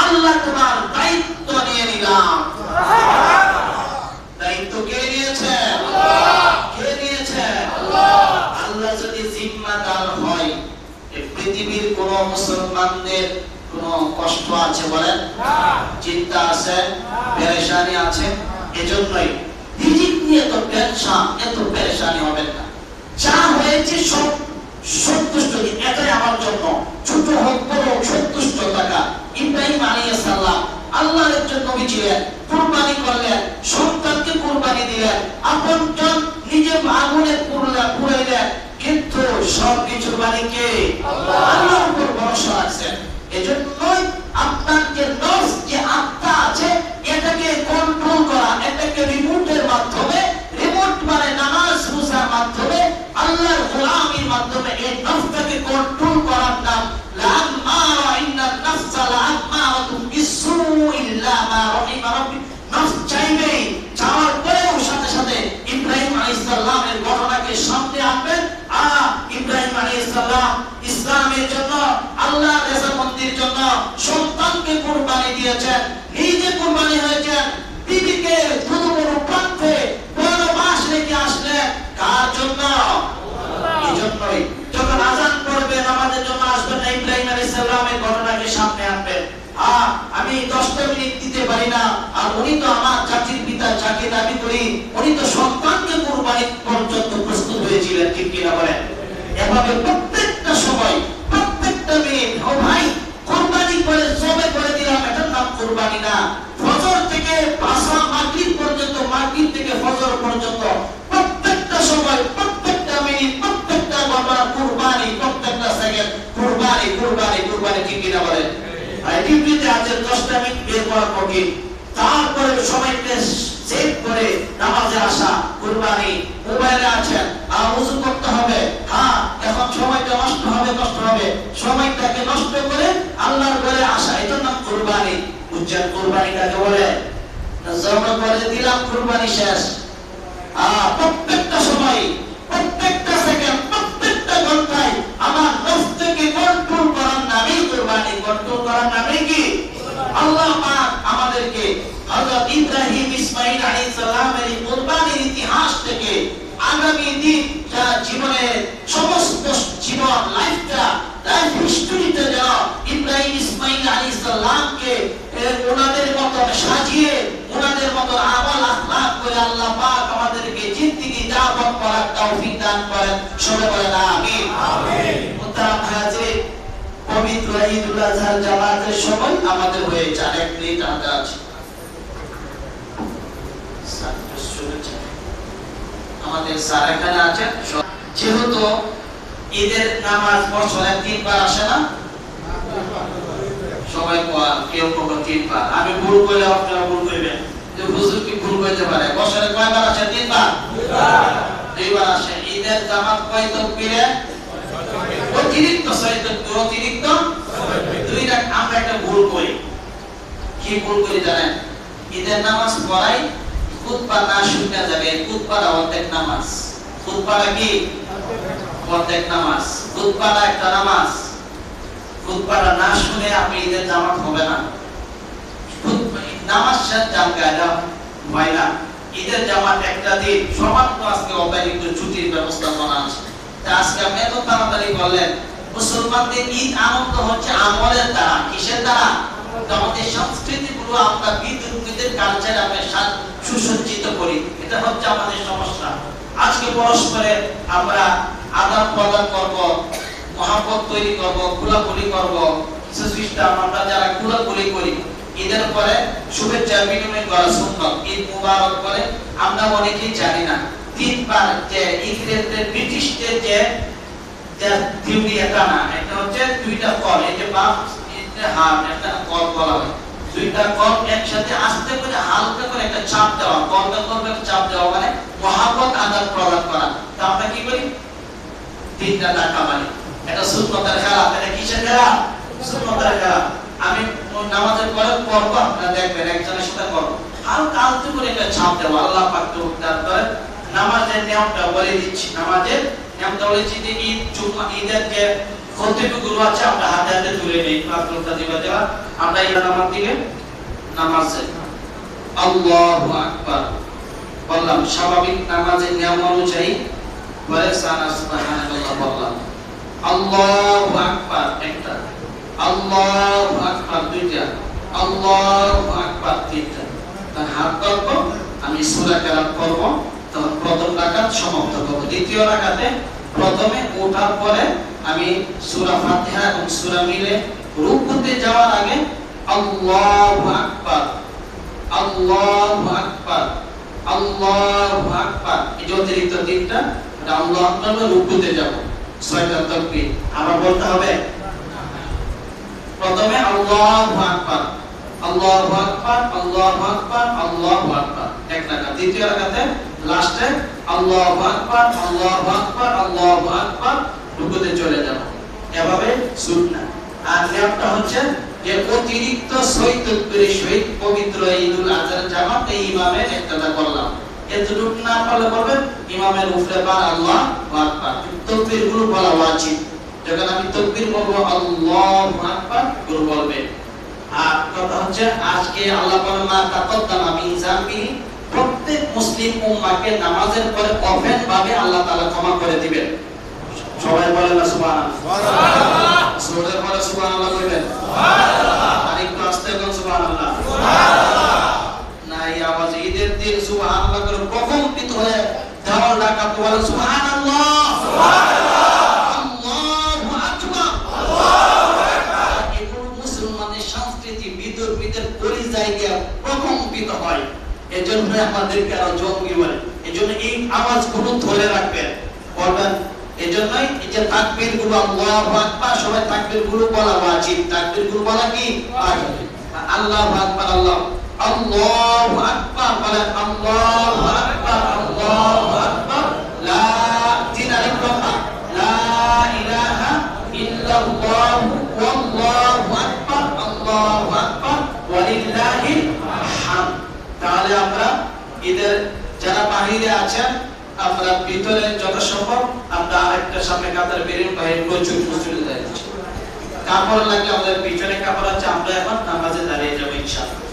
আল্লাহ তোমার দায়িত্ব নিয়ে নিলাম। দায়িত্ব কে নিয়েছে? কে নিয়েছে? আল্লাহ যদি জিম্মাদার হয়, এই পৃথিবীর কোন মুসলমানদের কোন কষ্ট আছে বলেন? চিন্তা আছে, পেরেশানি আছে? এজন্যই রিজিক নিয়ে তো টেনশন, এত পেরেশানি হবে না। যা হয়েছে সব সন্তুষ্ট, এটাই আমার জন্য, ছোট হোক বড় হোক সন্তুষ্ট থাকা। ইব্রাহিম আলাইহিস সালাম আল্লাহর একজন নবী ছিলেন, কুরবানি করলেন, সন্তানকে কুরবানি দিলেন, আপনজন নিজে আগুনে পুড়াইলেন, কিন্তু সবকিছুর মালিককে আল্লাহর উপর ভরসা রাখছেন। এজন্যই আপনার যে নফস, যে আত্মা আছে, এটাকে কন্ট্রোল করা, এটাকে রিমোটের মাধ্যমে, রিমোট মানে নামাজ রোজার মাধ্যমে, আল্লাহর গোলামির মাধ্যমে এই নফসটাকে কন্ট্রোল করার নাম লাম্মারা, ইন্নান নাফসা লাম্মারাতুন বিসসুই ইল্লা মা রাহিমা রাব্বি। নফস চাইবে, চাওয়ার পরেও সাথে সাথে ইব্রাহিম আলাইহিস সালামের ঘটনাকে সামনে আনবেন। ইব্রাহিম আলাইহিস সালাম ইসলামের জন্য, আল্লাহর রেজামন্দির জন্য সন্তানকে কুরবানি দিয়েছেন, নিজে কুরবানি হয়েছেন, বিবিকে দুধুমরু প্রান্তে 12 মাস রেখে আসলেন। কার জন্য? এজন্যই যখন আযান পড়বেন আমাদের জন্য আসবেন না, ইব্রাহিম আলাইহিস সালামের ঘটনাকে সামনে আনবেন। আমি 10টা মিনিট দিতে পারি না, আর উনি তো আমার জাতির পিতা, যাকে দাবি করি, উনি তো সন্তানকে কুরবানি পর্যন্ত প্রস্তুত হয়েছিলেন, ঠিক কিনা বলেন? এভাবে প্রত্যেকটা সময়, প্রত্যেকটা মিনিট, ও ভাই কুরবানি করে সবে করে দিলাম, এটার নাম কুরবানি না। ফজর থেকে আসর মাগরিব পর্যন্ত, মাগরিব থেকে ফজর পর্যন্ত প্রত্যেকটা সময়, প্রত্যেকটা মিনিট, প্রত্যেকটা ঘন্টা কুরবানি, প্রত্যেকটা সেকেন্ড কুরবানি, কুরবানি, কুরবানি, ঠিক কিনা বলেন? ডিউটিতে আছেন, 10টা মিনিট বের করার পরে তারপরে সময়টা সেভ করে নামাজে আসা, কুরবানি। মোবাইলে আছেন, ওযু করতে হবে, এখন সময়টা নষ্ট হবে, কষ্ট হবে, সময়টাকে নষ্ট করে আল্লাহর ঘরে আসা, এটার নাম কুরবানি। বুঝছেন কুরবানি কাকে বলে? জমা করে দিলাম, কুরবানি শেষ। প্রত্যেকটা সময়, প্রত্যেকটা সেকেন্ড, প্রত্যেকটা ঘন্টায় আমার নফসকে কন্ট্রোল করার নামই কুরবানি। কন্ট্রোল করার নামে কি? আল্লাহ পাক আমাদেরকে হযরত ইব্রাহিম ইসমাঈল আলাইহিস সালামের কুরবানির ইতিহাস থেকে আগামী দিন যা জীবনের সমস্ত জীবন লাইফটা, লাইফ হিস্টরিতে যেন ইব্রাহিম ইসমাঈল আলাইহিস সালামকে ওনাদের মতো সাজিয়ে, ওনাদের মতো আমল আখলাক করে আল্লাহ পাক আমাদেরকে জিন্দেগি যাপন করার তৌফিক দান করেন। সবাই বলেন আমিন। আমিন। মুহতারাম হাজির, পবিত্র ঈদুল আজহার জামাতের সময় আমাদের হয়ে যায়, 1 মিনিট আগে আছে। আমাদের স্যার এখানে আছেন। যেহেতু ঈদের নামাজ বছরে 3 বার আসে না, সবাই কেউ কখনো 3 বার, আমি ভুল করলে আপনারা ভুল করবেন, যে হুজুর কি ভুল করতে পারে? বছরে কয়বার আসে? 3 বার। 2 বার আসে। ঈদের জামাত কয় তাকবীরে? অতিরিক্ত 6 তাকবীর, অতিরিক্ত 2 রাত। আমরা একটা ভুল করি। কি ভুল করি জানেন? ঈদের নামাজ পড়াই, খুতবা না শুনে যাবে, খুতবাটা অর্ধেক নামাজ। খুতবাটা কি? অর্ধেক নামাজ। খুতবাটা একটা নামাজ। খুতবাটা না শুনে আপনি ঈদের জামাত হবে না। নামাজ শেষ জায়গা হয় না। ঈদের জামাত একটা দিন, সমান তো আজকে অতিরিক্ত ছুটির ব্যবস্থা করা আছে। আজকে আপনি এত তাড়াতাড়ি বললেন, মুসলমানদের ঈদ আনন্দ হচ্ছে আমলের দ্বারা। কিসের দ্বারা? আমাদের সংস্কৃতি গুলো আমরা বিদ্যুতের কালচার আমরা সুসজ্জিত করি, এটা হচ্ছে আমাদের সমস্যা। আজকে পরস্পরে আমরা আদান প্রদান করব, মহব্বত তৈরি করব, খোলাখুলি করব, সিস্টেম আমরা যারা খোলাখুলি করি, ঈদের পরে শুভেচ্ছা বিনিময় করা সুন্নাত। ঈদ মুবারক করে আমরা অনেকেই জানি না। 3 বার যে ইংরেজদের, ব্রিটিশদের যে থিওরি, এটা না, এটা হচ্ছে 2টা কল, এই যে বাম হাত, একটা কল বলা হয়, 2টা কল একসাথে আস্তে করে হালকা করে একটা চাপ দেওয়া, কলটা করবে চাপ দেওয়া, মানে মহব্বত আদান প্রদান করা। তা আমরা কি করি? 3টা টাকা মানে এটা সুন্নতের খেলা। এটা কিসের খেলা? সুন্নতের খেলা। আমি নামাজের পরে করব, আপনারা দেখবেন একজনের সাথে করব, হালকা আলতো করে একটা চাপ দেওয়া। আল্লাহ পাক তৌফিক দান করেন। নামাজের নিয়মটা বলে দিচ্ছি। নামাজের নিয়মটা বলেছি যে ঈদের যে কতটুকু আছে আমরা হাতে হাতে তুলে নেই প্রার্থনা দিবা দেওয়া আমরা এই নামাজ দিকে নামাজে আল্লাহু আকবার বললাম স্বাভাবিক নামাজের নিয়ম অনুযায়ী বলে সুবহানাল্লাহ বললাম আল্লাহু আকবার একটা আল্লাহু আকবার দুইটা আল্লাহু আকবার তিনটা তার হাত ধরবো আমি সূরা কেরাত পড়ব তখন প্রথম রাকাত সমাপ্ত করব দ্বিতীয় রাকাতে প্রথমে ওঠার পরে আমি সূরা ফাতিহা এবং সূরা মিলে রুকুতে যাওয়ার আগে আল্লাহু আকবার আল্লাহু আকবার আল্লাহু আকবার এই যে অতিরিক্ত তিনটা আল্লাহু আকবার রুকুতে যাব ছয়টা তাকবীর আবার বলতে হবে প্রথমে আল্লাহু আকবার আল্লাহু আকবার আল্লাহু আকবার আল্লাহু আকবার এক রাকাত দ্বিতীয় রাকাতে লাস্টে আল্লাহু আকবার আল্লাহু আকবার আল্লাহু আকবার রুকুতে চলে যাব এভাবে সুন্নাহ আর নিয়মটা হচ্ছে যে অতিরিক্ত সহিত তাকবীরের সহিত পবিত্র ঈদুল আজহার জামাতে ইমামের ইক্তেদা করলাম এতটুকু না পারলে বলবেন ইমামের উপরে বার আল্লাহু আকবার তাকবীরগুলো বলা ওয়াজিব যখন আমি তাকবীর বলবো আল্লাহু আকবার গুলো বলবেন আর কথা হচ্ছে আজকে আল্লাহ পাক মা তাকদ্দামা মিন যামবিহি প্রত্যেক মুসলিম উম্মাহকে নামাজের পরে ওপেন ভাবে আল্লাহ তাআলা ক্ষমা করে দিবেন সবাই বলেন না সুবহানাল্লাহ সুবহানাল্লাহ সূরা পড়ে সুবহানাল্লাহ বলবেন সুবহানাল্লাহ আরেকটু আস্তে বলুন সুবহানাল্লাহ সুবহানাল্লাহ না এই আওয়াজ ঈদের দিন সুবহানাল্লাহ করে প্রকম্পিত হয়ে দেওয়াল ডাকাত বলেন সুবহানাল্লাহ সুবহানাল্লাহ আল্লাহু আকবার আল্লাহু আকবার এগুলো মুসলমানের সংস্কৃতি বিদুর্মীদের পরিচয় দিয়ে প্রকম্পিত হয় এজন্য আমাদেরকে আরো জঙ্গি বলে এজন্য এই আওয়াজগুলো ধরে রাখবেন বলবেন এজন্যই এই যে তাকবীরগুলো আল্লাহু আকবার সবাই তাকবীরগুলো বলা ওয়াজিব তাকবীরগুলো বলা কি ওয়াজিব আল্লাহু আকবার আল্লাহু আকবার বলেন আল্লাহু আকবার আল্লাহু আকবার লা ইলাহা লা ইলাহা ইল্লাল্লাহু ওয়াল্লাহু আকবার আল্লাহু আকবার ওয়ালিল্লাহিল হামদ তাহলে আমরা ঈদের যারা বাহিরে আছেন আমরা ভিতরে যত সম্ভব আমরা আরেকটা সামনে কাতার বেরিয়ে বাইরে প্রচুর মসজিদে যাচ্ছি কাপড় লাগলে আমাদের পিছনে কাপড় আছে আমরা এখন নামাজে দাঁড়িয়ে যাবো ইনশাআল্লাহ